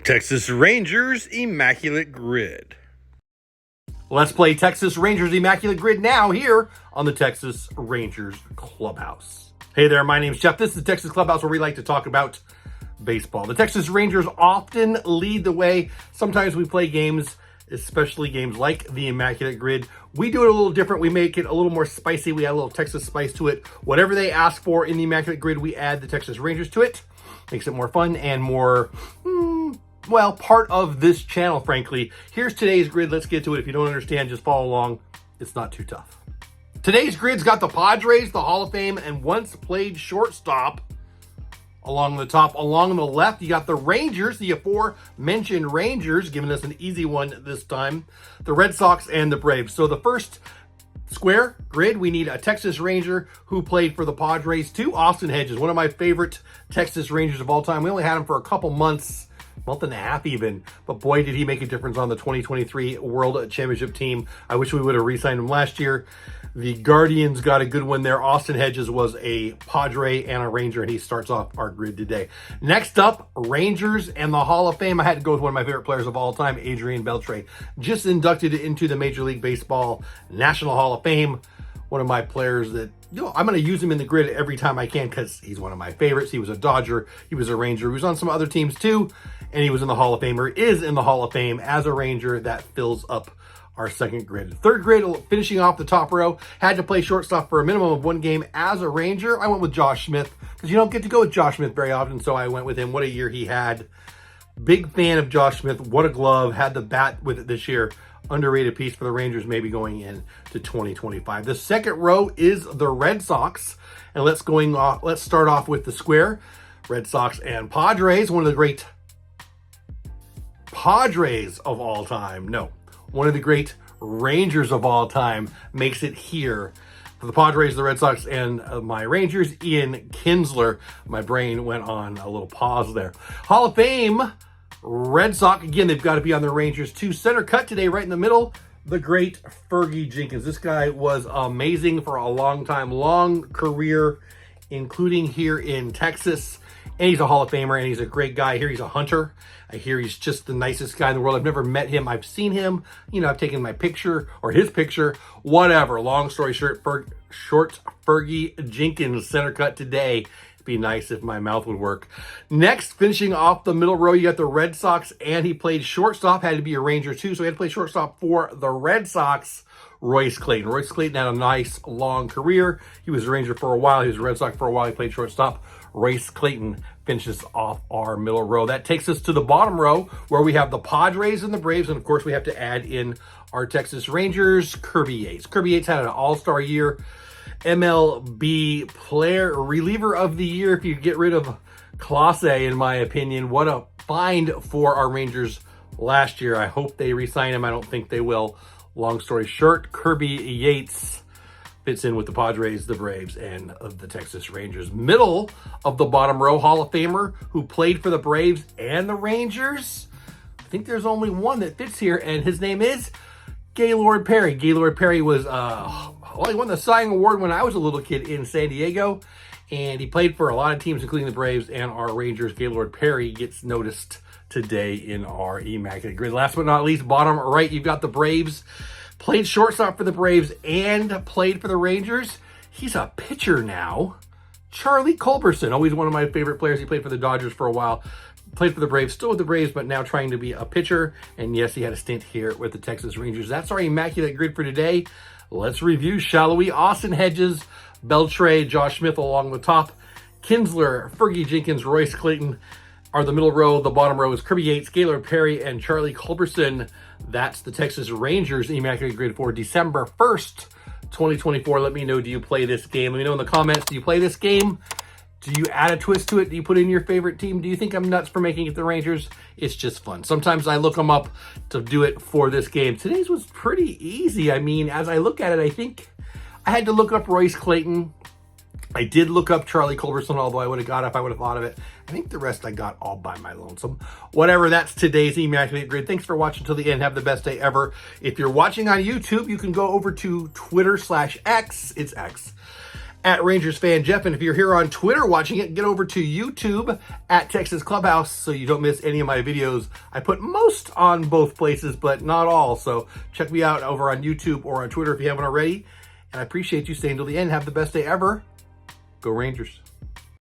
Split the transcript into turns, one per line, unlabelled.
Texas Rangers Immaculate Grid.
Let's play Texas Rangers Immaculate Grid now here on the Texas Rangers Clubhouse. Hey there, my name's Jeff. This is the Texas Clubhouse where we like to talk about baseball. The Texas Rangers often lead the way. Sometimes we play games, especially games like the Immaculate Grid. We do it a little different. We make it a little more spicy. We add a little Texas spice to it. Whatever they ask for in the Immaculate Grid, we add the Texas Rangers to it. Makes it more fun and more, part of this channel, frankly. Here's today's grid. Let's get to it. If you don't understand, just follow along. It's not too tough. Today's grid's got the Padres, the Hall of Fame, and once played shortstop along the top. Along the left, you got the Rangers, the aforementioned Rangers, giving us an easy one this time. The Red Sox and the Braves. So the first square grid, we need a Texas Ranger who played for the Padres too. Austin Hedges, one of my favorite Texas Rangers of all time. We only had him for a couple months, month and a half even, but boy, did he make a difference on the 2023 World Championship team. I wish we would have re-signed him last year. The Guardians got a good one there. Austin Hedges was a Padre and a Ranger, and he starts off our grid today. Next up, Rangers and the Hall of Fame. I had to go with one of my favorite players of all time, Adrian Beltre. Just inducted into the Major League Baseball National Hall of Fame. One of my players that, I'm going to use him in the grid every time I can because he's one of my favorites. He was a Dodger. He was a Ranger. He was on some other teams too, and he was in the Hall of Fame, or is in the Hall of Fame as a Ranger. That fills up our second grid. Third grid, finishing off the top row, had to play shortstop for a minimum of one game as a Ranger. I went with Josh Smith because you don't get to go with Josh Smith very often, so I went with him. What a year he had. Big fan of Josh Smith. What a glove. Had the bat with it this year. Underrated piece for the Rangers, maybe going into 2025. The second row is the Red Sox, and let's start off with the square. Red Sox and Padres, one of the great Padres of all time. No, one of the great Rangers of all time makes it here. For the Padres, the Red Sox, and my Rangers, Ian Kinsler. My brain went on a little pause there. Hall of Fame, Red Sox. Again, they've got to be on the Rangers too. Center cut today, right in the middle, the great Fergie Jenkins. This guy was amazing for a long time, long career, including here in Texas. And he's a Hall of Famer, and he's a great guy. Here he's a hunter. I hear he's just the nicest guy in the world. I've never met him. I've seen him. I've taken my picture or his picture, whatever. Long story short, Fergie Jenkins, center cut today. It'd be nice if my mouth would work. Next, finishing off the middle row, you got the Red Sox, and he played shortstop. Had to be a Ranger too, so he had to play shortstop for the Red Sox. Royce Clayton. Royce Clayton had a nice long career. He was a Ranger for a while. He was a Red Sox for a while. He played shortstop. Royce Clayton finishes off our middle row. That takes us to the bottom row where we have the Padres and the Braves. And of course, we have to add in our Texas Rangers, Kirby Yates. Kirby Yates had an all-star year. MLB player, reliever of the year if you get rid of Clase, in my opinion. What a find for our Rangers last year. I hope they re-sign him. I don't think they will. Long story short, Kirby Yates fits in with the Padres, the Braves, and the Texas Rangers. Middle of the bottom row, Hall of Famer who played for the Braves and the Rangers. I think there's only one that fits here, and his name is Gaylord Perry. Gaylord Perry was, he won the Cy Young Award when I was a little kid in San Diego, and he played for a lot of teams, including the Braves and our Rangers. Gaylord Perry gets noticed today in our Immaculate Grid. Last but not least, bottom right, you've got the Braves. Played shortstop for the Braves and played for the Rangers. He's a pitcher now. Charlie Culberson, always one of my favorite players. He played for the Dodgers for a while. Played for the Braves, still with the Braves, but now trying to be a pitcher. And yes, he had a stint here with the Texas Rangers. That's our Immaculate Grid for today. Let's review, shall we? Austin Hedges, Beltre, Josh Smith along the top. Kinsler, Fergie Jenkins, Royce Clayton are the middle row. The bottom row is Kirby Yates, Gaylord Perry, and Charlie Culberson. That's the Texas Rangers Immaculate Grid for December 1st, 2024. Let me know, do you play this game? Let me know in the comments, do you play this game? Do you add a twist to it? Do you put in your favorite team? Do you think I'm nuts for making it the Rangers? It's just fun. Sometimes I look them up to do it for this game. Today's was pretty easy. I mean, as I look at it, I think I had to look up Royce Clayton. I did look up Charlie Culberson, although I would have got it if I would have thought of it. I think the rest I got all by my lonesome. Whatever, that's today's Immaculate Grid. Thanks for watching till the end. Have the best day ever. If you're watching on YouTube, you can go over to Twitter/X. It's X. at Rangers Fan Jeff. And if you're here on Twitter watching it, get over to YouTube at Texas Clubhouse so you don't miss any of my videos. I put most on both places, but not all. So check me out over on YouTube or on Twitter if you haven't already. And I appreciate you staying till the end. Have the best day ever. Go Rangers.